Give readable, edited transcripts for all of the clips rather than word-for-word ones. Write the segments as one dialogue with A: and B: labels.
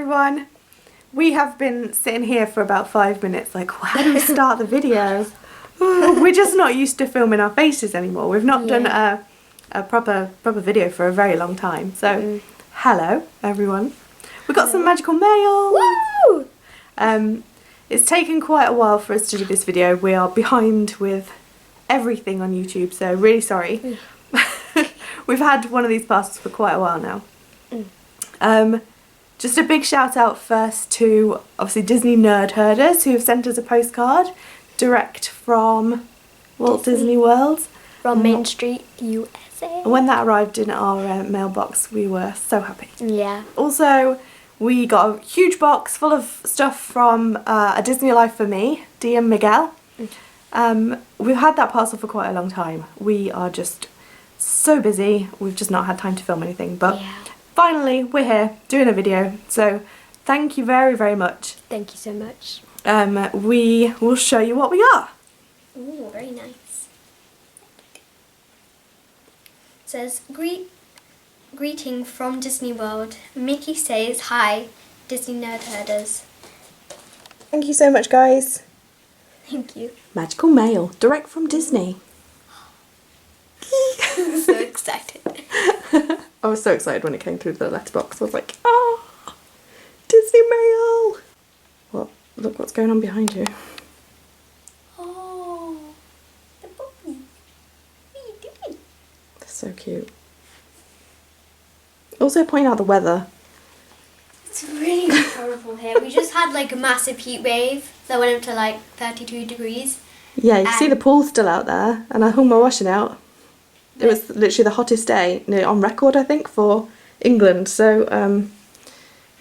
A: everyone. We have been sitting here for about 5 minutes like, how do we start the video? We're just not used to filming our faces anymore. We've not done a proper video for a very long time. So, hello everyone. We've got some magical mail. Woo! It's taken quite a while for us to do this video. We are behind with everything on YouTube, so really sorry. We've had one of these parcels for quite a while now. Just a big shout out first to obviously Disney Nerd Herders who have sent us a postcard direct from Walt Disney World.
B: From Main Street, USA.
A: And when that arrived in our mailbox, we were so happy.
B: Yeah.
A: Also, we got a huge box full of stuff from A Disney Life for Me, Dee and Miguel. We've had that parcel for quite a long time. We are just so busy, we've just not had time to film anything, but finally we're here doing a video, so thank you very, very much.
B: Thank you so much.
A: We will show you what we got.
B: Ooh, very nice. It says, greeting from Disney World. Mickey says hi, Disney Nerd Herders.
A: Thank you so much, guys.
B: Thank you.
A: Magical mail, direct from Disney.
B: I'm so excited.
A: I was so excited when it came through the letterbox. I was like, oh, Disney mail. What? Look what's going on behind you.
B: Oh, the puppy. What are you doing?
A: They're so cute. Also point out the weather.
B: It's really horrible here. We just had like a massive heat wave that went up to like 32 degrees.
A: Yeah, you can see the pool still out there, and I hung my washing out. It was literally the hottest day on record, I think, for England. So,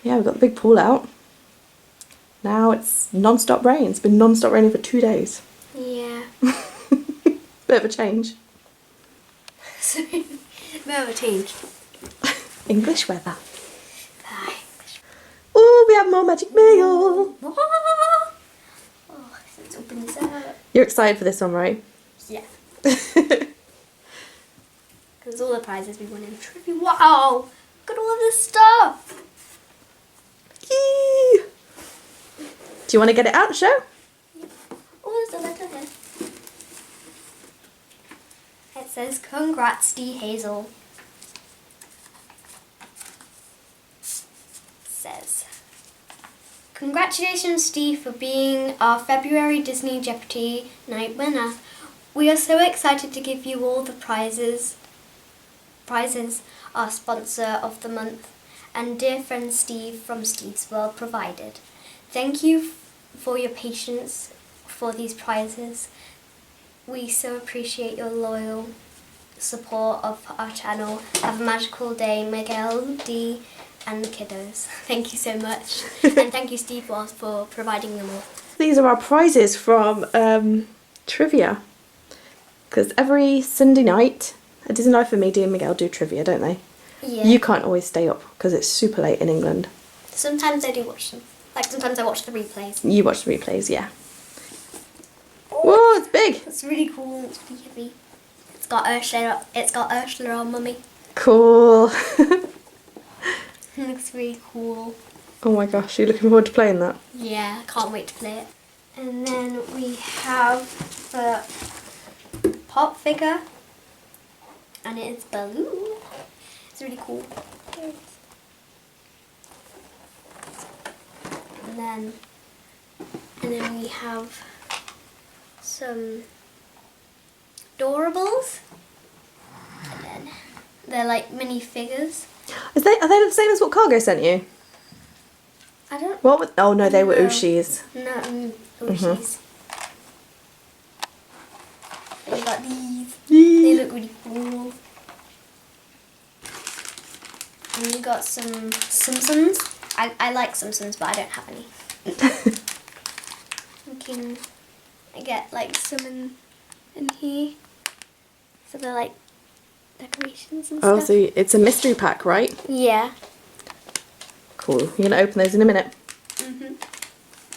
A: yeah, we've got the big pool out. Now it's non-stop rain. It's been non-stop raining for 2 days.
B: Yeah.
A: Bit of a change.
B: Bit of a change.
A: English weather. Oh, we have more magic mail.
B: Oh, let's open this up.
A: You're excited for this one, right?
B: Yeah. Because all the prizes we won in trivia. Wow! Look at all of this stuff!
A: Yee! Do you want to get it out and show?
B: Oh, there's a letter here. It says, congrats, D. Hazel. Says, congratulations, Steve, for being our February Disney Jeopardy night winner. We are so excited to give you all the prizes our sponsor of the month and dear friend Steve from Steve's World provided. Thank you for your patience for these prizes. We so appreciate your loyal support of our channel. Have a magical day, Miguel, Dee, and the kiddos. Thank you so much. And thank you, Steve Walls, for providing them all.
A: These are our prizes from trivia. Because every Sunday night, A Disney Life for Me, Dee and Miguel do trivia, don't they?
B: Yeah.
A: You can't always stay up because it's super late in England.
B: Sometimes I do watch them. Like sometimes I watch the replays.
A: You watch the replays, yeah. Whoa, it's big.
B: It's really cool. It's really heavy. It's got Ursula on Mummy.
A: Cool.
B: It looks really cool.
A: Oh my gosh, you're looking forward to playing that?
B: Yeah, I can't wait to play it. And then we have the pop figure. And it is Baloo. It's really cool. And then we have some Adorables. And then they're like mini figures.
A: Are they the same as what Cargo sent you?
B: I don't.
A: What? Oh no, they were
B: No.
A: Ushi's.
B: No, Ushi's. Then you got these. They look really cool. And you got some Simpsons. I like Simpsons, but I don't have any. I get like some in here. So they're like decorations and
A: Oh,
B: stuff.
A: so it's a mystery pack, right?
B: Yeah.
A: Cool. You're gonna open those in a minute.
B: Mhm.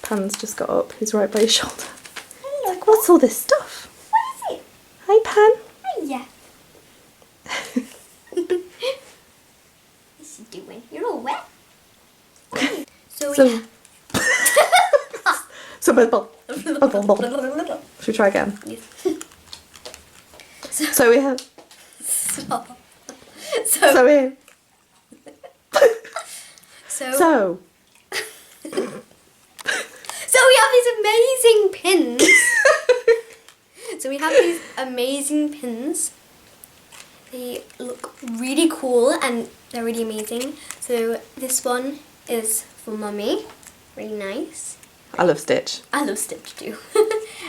A: Pan's just got up. He's right by your shoulder.
B: Hello.
A: Like, what's all this stuff?
B: What is it?
A: Hi, Pan.
B: Hiya. What's he doing? You're all wet. So
A: So-
B: we
A: So, should we try again?
B: Yes.
A: So we have.
B: Stop.
A: So we.
B: So
A: So.
B: we have these amazing pins. So we have these amazing pins. They look really cool and they're really amazing. So this one is for Mummy. Really nice.
A: I love Stitch.
B: I love Stitch too.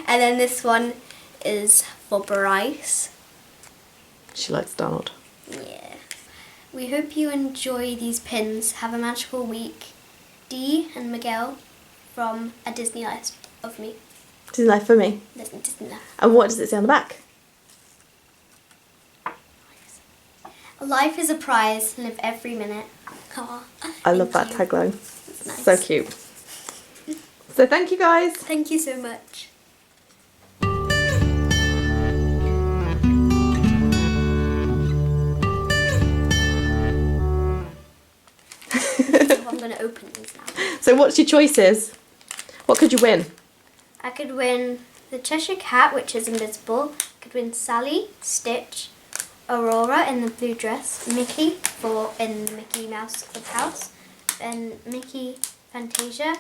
B: And then this one is for Bryce.
A: She likes Donald.
B: Yeah. We hope you enjoy these pins. Have a magical week. Dee and Miguel from A Disney Life of Me.
A: Disney Life for me.
B: Disney Life.
A: And what does it say on the back?
B: Life is a prize. Live every minute. Aw,
A: I love that
B: thank you.
A: tagline.
B: It's nice.
A: So cute. So thank you guys.
B: Thank you so much. I'm going to open these now.
A: So what's your choices? What could you win?
B: I could win the Cheshire Cat, which is invisible. I could win Sally, Stitch, Aurora in the blue dress, Mickey in the Mickey Mouse Clubhouse, and Mickey Fantasia,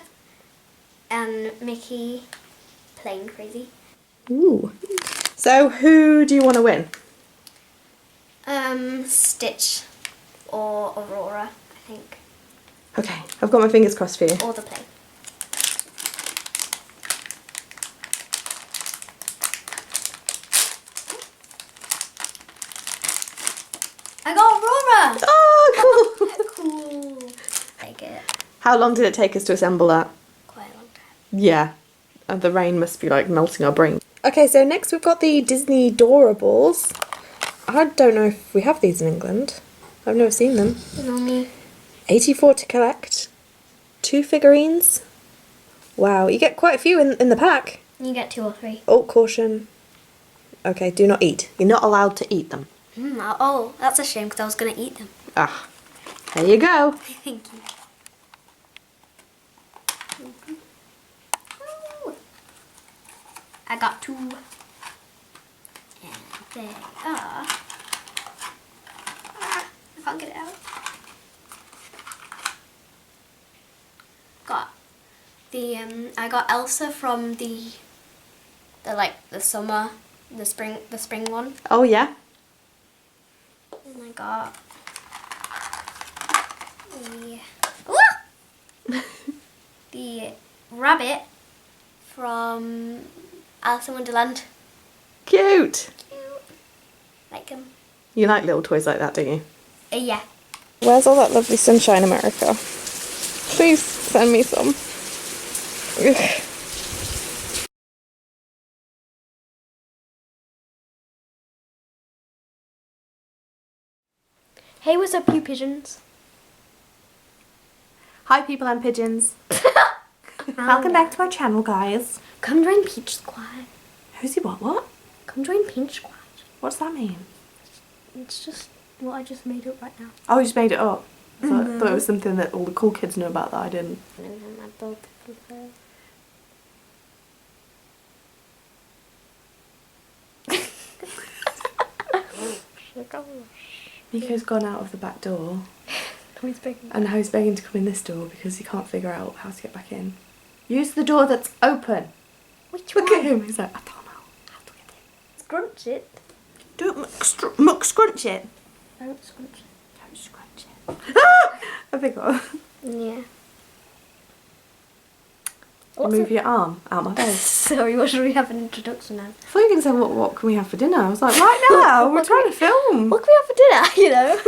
B: and Mickey Playing Crazy.
A: Ooh. So who do you want to win?
B: Stitch or Aurora, I think,
A: Okay, I've got my fingers crossed for you.
B: or the play. I got Aurora!
A: Oh, cool.
B: Cool. Take it.
A: How long did it take us to assemble that?
B: Quite a long time.
A: Yeah. And the rain must be like melting our brain. Okay, so next we've got the Disney Doorables. I don't know if we have these in England. I've never seen them.
B: And only
A: 84 to collect. 2 figurines. Wow, you get quite a few in the pack.
B: you get 2 or 3.
A: Oh, caution. Okay, do not eat. You're not allowed to eat them.
B: Oh, that's a shame because I was going to eat them.
A: Ah, there you go.
B: Thank you. Ooh. I got 2. And they are. I can't get it out. Got the I got Elsa from the summer, the spring one.
A: Oh, yeah.
B: And I got the rabbit from Alice in Wonderland.
A: Cute.
B: Cute. Like him.
A: You like little toys like that, don't you?
B: Yeah.
A: Where's all that lovely sunshine, America? Please send me some. Ugh.
B: Hey, what's up, you pigeons?
A: Hi, people and pigeons. Welcome back to our channel, guys.
B: Come join Peach Squad.
A: Who's you what?
B: Come join Peach Squad.
A: What's that mean?
B: It's just what I just made up right now.
A: Oh, you just made it up. I thought it was something that all the cool kids knew about that I didn't. Nico's gone out of the back door.
B: Who's begging?
A: And now he's begging to come in this door because he can't figure out how to get back in. Use the door that's open.
B: Which
A: Look
B: one?
A: at him. He's like, I don't know how to get in.
B: Scrunch it.
A: Do it, muck scrunch it.
B: Don't scrunch it.
A: Don't scrunch it. Ah! I forgot.
B: Yeah.
A: Move your arm out my face.
B: Sorry, what should we have an introduction now?
A: I thought you were going to say, what can we have for dinner? I was like, right now, we're trying to film.
B: What can we have for dinner, you know?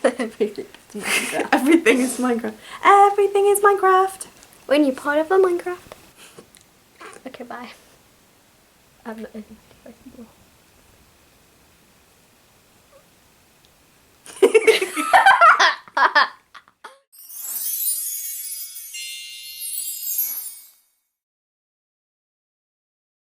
B: Everything is Minecraft.
A: Everything is Minecraft. Everything is Minecraft.
B: When you're part of a Minecraft. Okay, bye. I'm not editing anymore.